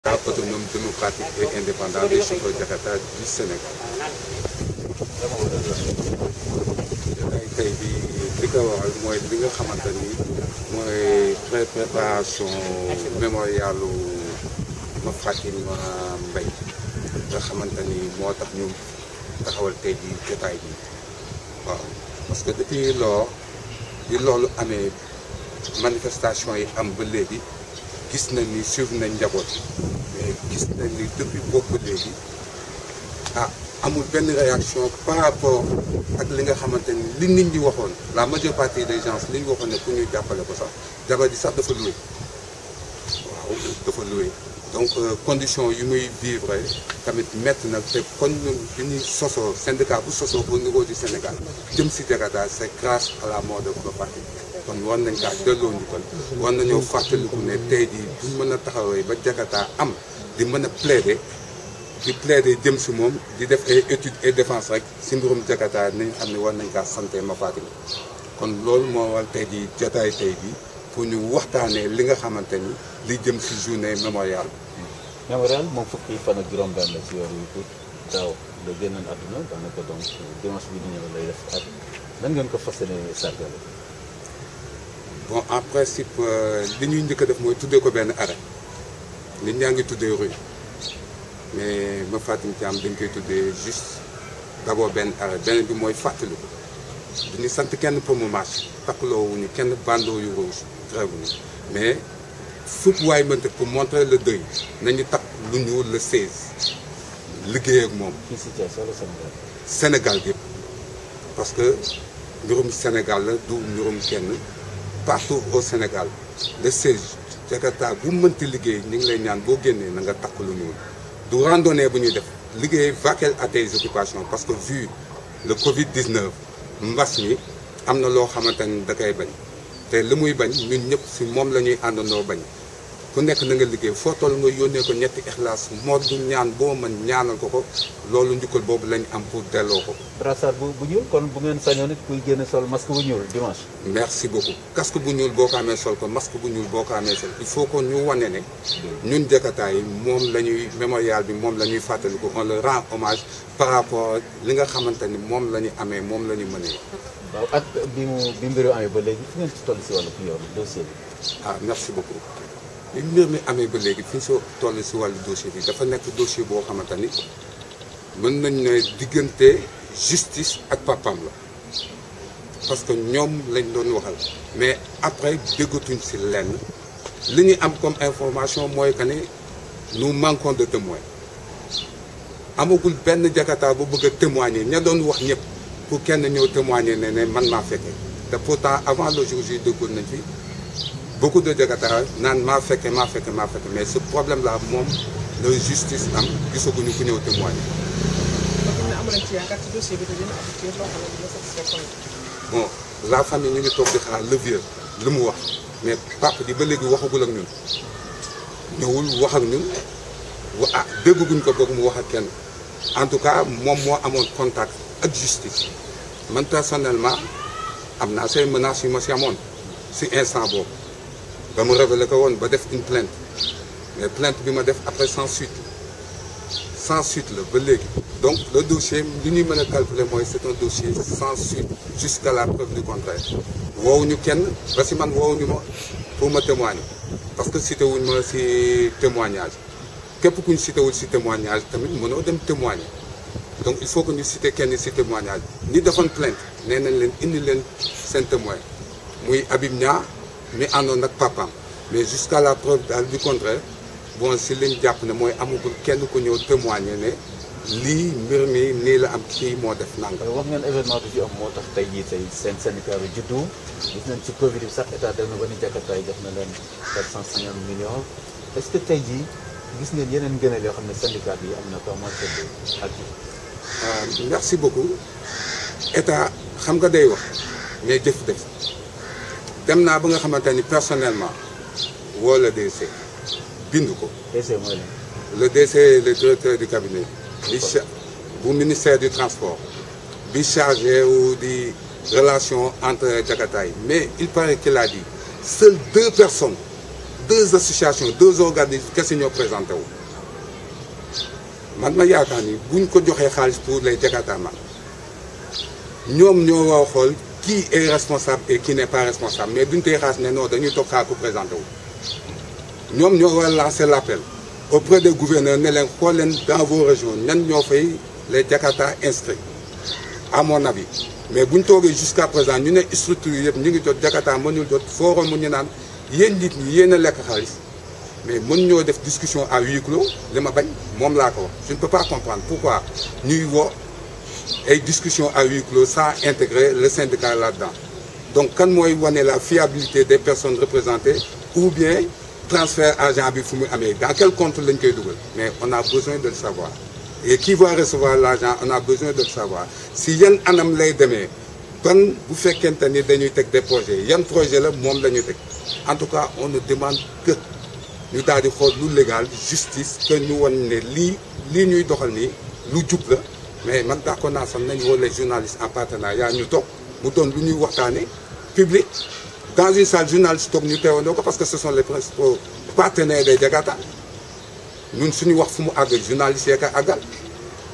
autonome, démocratique et indépendant des chauffeurs Jakarta du Sénégal. tey bi li ko waral mooy li nga xamante ni mooy préparation mémorialu Maffatim Mbaye nga xamante ni moo tax ñu taxawal tey ji jotaay bi waaw parce que depuis loolu amee manifestation yi am ba léegi gis nañ ni suivre nañ njaboot mais gis nañ ni depuis boobu léegi amul benn réaction par rapport ak li nga xamante ni li nit ñi waxoon la majeure partie des gens li ñu waxoon ne pour ñu jàppale ko sax jabar ji sax dafa loué waaw dafa loué donc condition yu muy vivre tamit métti na te kon ñun bi ñuy sosoo syndicat bu sosoo au niveau du Sénégal jëm si Jakarta c'est grâce à la mort de Maffatim kon war nañ kaa delloo njukkal war nañoo fàttaliku ne tey jii bu mën a taxawee ba Jakarta am di mën a plaider jëm si moom di def ay études et défense rek si mbirum Jakarta nañ xam ne war nañ kaa sante Maffatim kon loolu moo war tey jii jotaay tey jii pour ñu waxtaanee li nga xamante ni li jëm si journée mémorial. mémorial moom fukki fan ak juróom-benn la si weeru août daaw la génnoon àdduna daanaka donc dimanche bi di ñëw lay def ak nan ngeen ko fas yéene sargale. bon en principe li ñuy njëkk a def mooy tuddee ko benn arrêt nit ñaa ngi tuddee rue mais Maffatim Thiam dañ koy tuddee juste d'abord benn arrêt benn bi mooy fàttaliku du ñu sant kenn pour mu marche takkuloo wuñu kenn bandeau yu rouge grève wuñu mais fépp waay mënte pour montrer le deuil nañu takk lu ñuul le 16 liggéey ak moom. fii si Thiès wala Sénégal. Sénégal yëpp parce que mbirum Sénégal la du mbirum kenn partout au Sénégal le 16 Jakarta bu mënti liggéey ñu ngi lay ñaan boo génnee na nga takk lu ñuul du randonnée bu ñuy def liggéey vaquer à tes occupations parce que vu le Covid-19 mbas mi am na loo xamante ni da koy bañ te li muy bañ ñun ñëpp si moom la ñuy àndandoo bañ ku nekk na nga liggéey foo toll nga yónnee ko ñetti ixlaas moo du ñaan boo mën ñaanal ko loolu njukkal boobu lañ am pour delloo ko. brassard bu ñuul kon bu ngeen sañoon it kuy génn sol masque bu ñuul dimanche. merci beaucoup casque bu ñuul boo ko amee sol ko masque bu ñuul boo ko amee sol il faut que ñu wane ne ñun Jakarta yi moom la ñuy mémorial bi moom la ñuy fàttaliku on le rend hommage par rapport li nga xamante ni moom la ñu amee moom la ñu mënee. waaw ak bi mbiru amee ba léegi fi ngeen ci toll si wàllu yoon dossier bi. merci beaucoup. li mbir mi amee ba léegi fi ñu soo toll si wàllu dossier bi dafa nekk dossier boo xamante ni mën nañ ne diggante justice ak papam la parce que ñoom lañ doon waxal mais après déggatuñ si lenn li ñu am comme information mooy que ne nous manquons de témoins amagul benn Jakarta bu bëgg a témoigner ña doon wax ñëpp pour kenn ñëw témoigner ne man maa fekkee te pourtant avant le jour J déggoon nañ fi. beaucoup de Jakarta naan maa fekke mais ce problème là moom la justice am gisaguñu ku ñëw témoigner. bon la famille ñu ngi toog di xaar le vieux lu mu wax mais papa ji ba léegi waxagul ak ñun ñëwul wax ak ñun dégguñ ko boog mu wax ak kenn en tout cas moom moo amoon contact ak justice man personnellement am naa say menaces yu ma si amoon si instant boobu. ba mu révélé ko woon ba def une plainte mais plainte bi ma def après sans suite la ba léegi donc le dossier li ñuy mën a calculer mooy c'est un dossier sans suite jusqu'à la preuve du contraire woowuñu kenn ba si man woowuñu ma pour ma témoigner parce que cité wuñ ma si témoignage képp kuñ cité wul si témoignage tamit mënoo dem témoigner donc il faut que ñu cité kenn si témoignage ñi defoon plainte nee nañ leen indi leen seen témoin muy Habib Niang mi àndoon ak papaam mais jusqu'à la preuve daal du contraire bon si liñ jàpp ne mooy amagul kenn ku ñëw témoigner ne lii mbir mi nii la am kii moo def nanga wax ngeen événement bi fi am moo tax tey jii seen syndicat bi juddu gis nañ ci Covid bi sax état dem na ba ni Jakarta yi def na leen 450 millions est-ce que tey jii gis ngeen yeneen gënal yoo xam ne syndicat bi am na ko ak merci beaucoup état xam nga day wax mais jëf def dem naa ba nga xamante ni personnellement woo la DC bind ko. DC mooy lan. le DC le directeur du cabinet bu ministère du transport bi chargé ou di relation entre Jakarta yi mais il paraît qu'il a dit seules 2 personnes 2 associations 2 organismes kese ñoo présenté wu man ma yaakaar ni buñ ko joxee xaalis pour les Jakartaman ñoom ñoo war a xool qui est responsable et qui n'est pas responsable mais duñ tey xaalis ne non dañuy toog xaar ko présenté wu ñoom ñoo war a lancer l'appel auprès des gouverneurs ne leen xool leen dans vos régions ñan ñoo fay les Jakarta inscrits à mon avis mais buñ toogee jusqu'à présent ñu ne structure yëpp ñu ngi jot Jakarta mënul jot forum mu ñu naan yéen nit ñi yéen a lekk xaalis mais mën ñoo def discussion à huis clos li ma bañ moom laa ko wax je ne peux pas comprendre pourquoi ñuy woo ay discussion à huis clos sans intégrer le syndicat là-dedans donc kan mooy wane la fiabilité des personnes représentées ou bien transfert argent bi fu mu amee dans quel compte lañ koy dugal mais on a besoin de le savoir et qui va recevoir l'argent on a besoin de le savoir si yan anam lay demee ban bu fekkente ni dañuy teg des projets yan projet la moom la ñu teg en tout cas on ne demande que ñu daal di xool lu légal justice que ñu wan ne lii ñuy doxal nii lu jub la mais man d'accord naa sax nañu woo les journalistes en partenariat ñu toog mu doon lu ñuy waxtaane public dans une salle journaliste toog ñu teewandoo ko parce que ce sont les principaux partenaires des Jakarta ñun suñu wax fu mu àggal journalistes yeeka àggal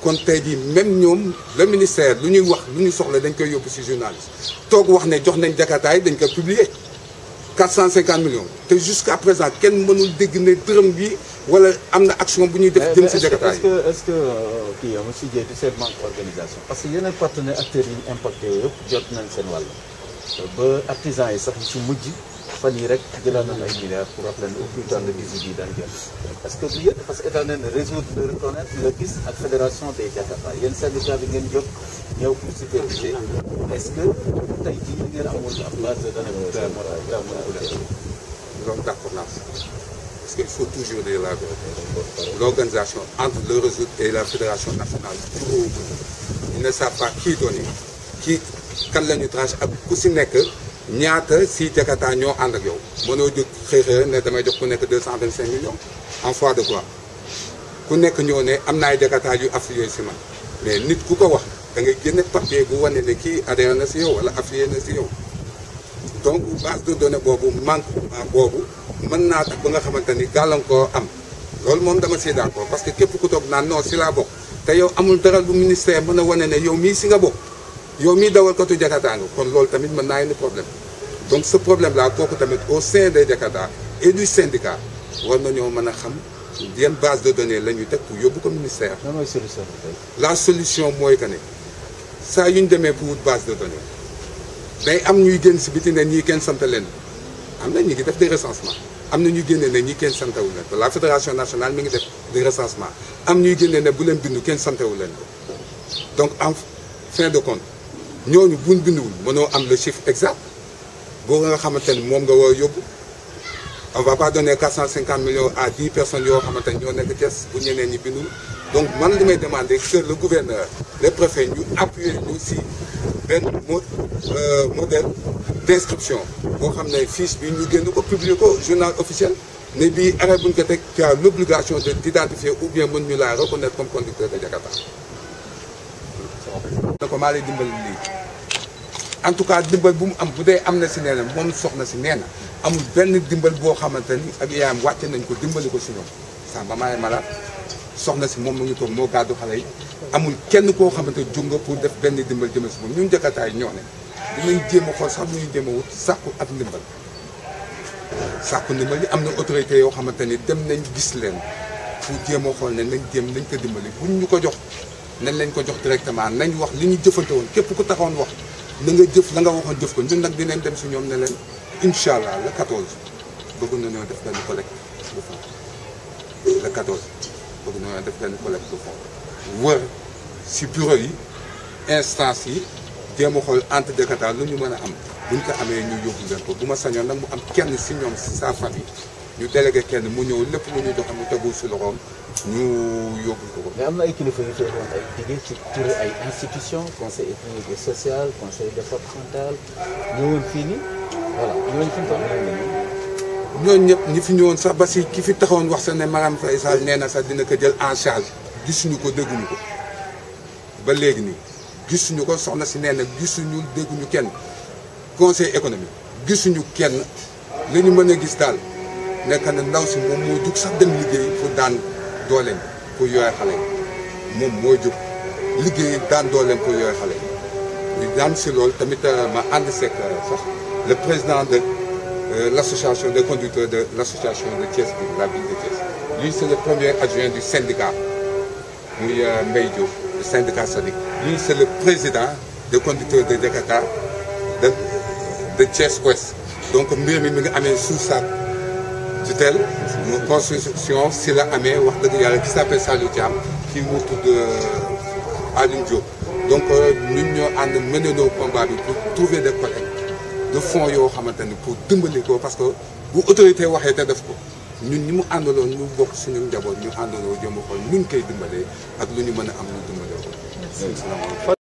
kon tey jii même ñoom le ministère lu ñuy wax lu ñu soxla dañ koy yóbbu ci journaliste toog wax ne jox nañ Jakarta yi dañ ko publier 450 millions te jusqu'à présent kenn mënul dégg ne dërëm bi wala am na action bu ñuy def jëm ci Jakarta yi est-ce que kii monsieur Dieye du seen manque organisation parce que yeneen partenaires acteurs yi ñu impacté yëpp jot nañ seen wàll ba artisans yi sax ñu ci mujj fan yi rek jëlaat nañ ay milliards pour rappeler au plus tard le 18 yi daan jël est-ce que du yéen parce que état nee na réseau de reconnaître le gis ak fédération des Jakarta yéen syndicat bi ngeen jóg ñëw pour superviser est-ce que tey jii li ngeen amul ab base de données bu clair loolu d'accord naa parce qu'il faut toujours dire la vérité l'organisation entre le réseau et la fédération nationale ils ne savent pas qui donner qui kan la ñu tranche ak ku si nekk ñaata si Jakarta ñoo ànd ak yow mënoo jóg xëy ne damay jox ku nekk 225 millions en foi de quoi ku nekk ñoo ne am na ay Jakarta yu affilié si man mais nit ku ko wax da ngay génne papier bu wane ne kii adhéré na si yow wala affilié na si yow donc base de données boobu manquement boobu mën naa tax ba nga xamante ni gàllankoor am loolu moom dama si d'accord parce que képp ku toog naan non si laa bokk te yow amul dara bu ministère mën a wane ne yow mii si nga bokk yow mii dawal katu Jakarta nga kon loolu tamit mën naa indi problème donc ce problème là kooku tamit au sein des Jakarta et du syndicat war nañoo mën a xam yan base de données la ñuy teg pour yóbbu ko ministère. lan mooy solution bi la solution mooy que ne saa yu ñu demee pour wut base de données day am ñuy génn si biti ne ñii kenn sant leen am na ñu ngi def des recensements am na ñuy génne ne ñii kenn santewu leen ko la fédération nationale mi ngi def des recensements am ñuy génne ne bu leen bindu kenn santewu leen ko donc en fin de compte ñooñu buñ binduwul mënoo am le chiffre exact boo nga xamante ni moom nga war a yóbbu on va pas donner 450 millions à 10 personnes yoo xamante ni ñoo nekk Thiès bu ñeneen ñi bindul donc man li may demander que le gouverneur les préfets ñu appuyer ñu si benn modèle d'inscription boo xam ne fiche bi ñu génn ko publier ko journal officiel ne bii arrêt bu ñu ko teg tu as l'obligation d'identifier ou bien mën ñu laa reconnaître comme conducteur de Jakarta na ko maa lay dimbali lii en tout cas dimbal bu mu am bu dee am na si nee na moom soxna si nee na amul benn dimbal boo xamante ni ak yaayam wàcce nañ ko dimbali ko si ñoom sa maman est malade soxna si moom mu ngi toog moo gàddu xale yi amul kenn koo xamante jóg nga pour def benn dimbal jëme si moom ñun Jakarta yi ñoo ne dinañ jéem a xool sax lu ñu jéem a wut sàkku ak ndimbal sàkku ndimbal yi am na autorité yoo xamante ni dem nañ gis leen pour jéem a xool ne nañ ko dimbali buñ ñu ko jox nañ lañ ko jox directement nañ wax li ñu jëfante woon képp ku taxawoon wax na nga jëf la nga waxoon jëf ko ñun nag dinañ dem si ñoom ne leen incha allah le 14 bëgg nañoo def benn collecte de fonds le 14 bëgg nañoo def benn collecte de fonds wër si bureau yi instance yi jéem a xool entre Jakarta lu ñu mën a am buñ ko amee ñu yóbbu leen ko bu ma sañoon nag mu am kenn si ñoom si sa famille ñu délégué kenn mu ñëw lépp lu ñu joxe mu tegu si loxoom ñu yóbbu ko. mais am na ay kilifa yu fee woon ay liggéey ci turu ay institutions conseil économique et social conseil départemental ñëwoon fii nii voilà ñooñu fi mu toll nii. ñooñu ñëpp ñi fi ñëwoon sax ba si ki fi taxawoon wax sax ne Marème Faye Sall nee na sax dina ko jël en charge gisuñu ko dégguñu ko ba léegi nii gisuñu ko soxna si nee na gisuñu dégguñu kenn conseil économique gisuñu kenn li ñu mën a gis daal nekk na ndaw si moom moo jug sax dem liggéey pour daan dooleem pour yooy xale moom moo jug liggéey daan dooleem pour yooy xale ñu daan si loolu tamit ma ànd seek sax le président de l'association des conducteurs de l'association de Thiès bi la ville de Thiès lui c'est le premier adjoint du syndicat muy Mbaye Diop le syndicat SADIC lui c'est le président des conducteurs de Jakarta de Thiès Ouest donc mbir mi ngi amee sous sa tutelle mu construction si la amee wax dëgg yàlla qui s'appelle Saliou Thiam kii mu tudd Alioune Diop donc ñun ñoo ànd menenoo combat bi pour trouver des collectes de fonds yoo xamante ni pour dimbali ko parce que bu autorité waxee te def ko ñun ñi mu àndaloon ñu bokk suñu njaboot ñu àndaloo jëm a xool ñu ngi koy dimbalee ak lu ñu mën a am ñu dimbalee ko.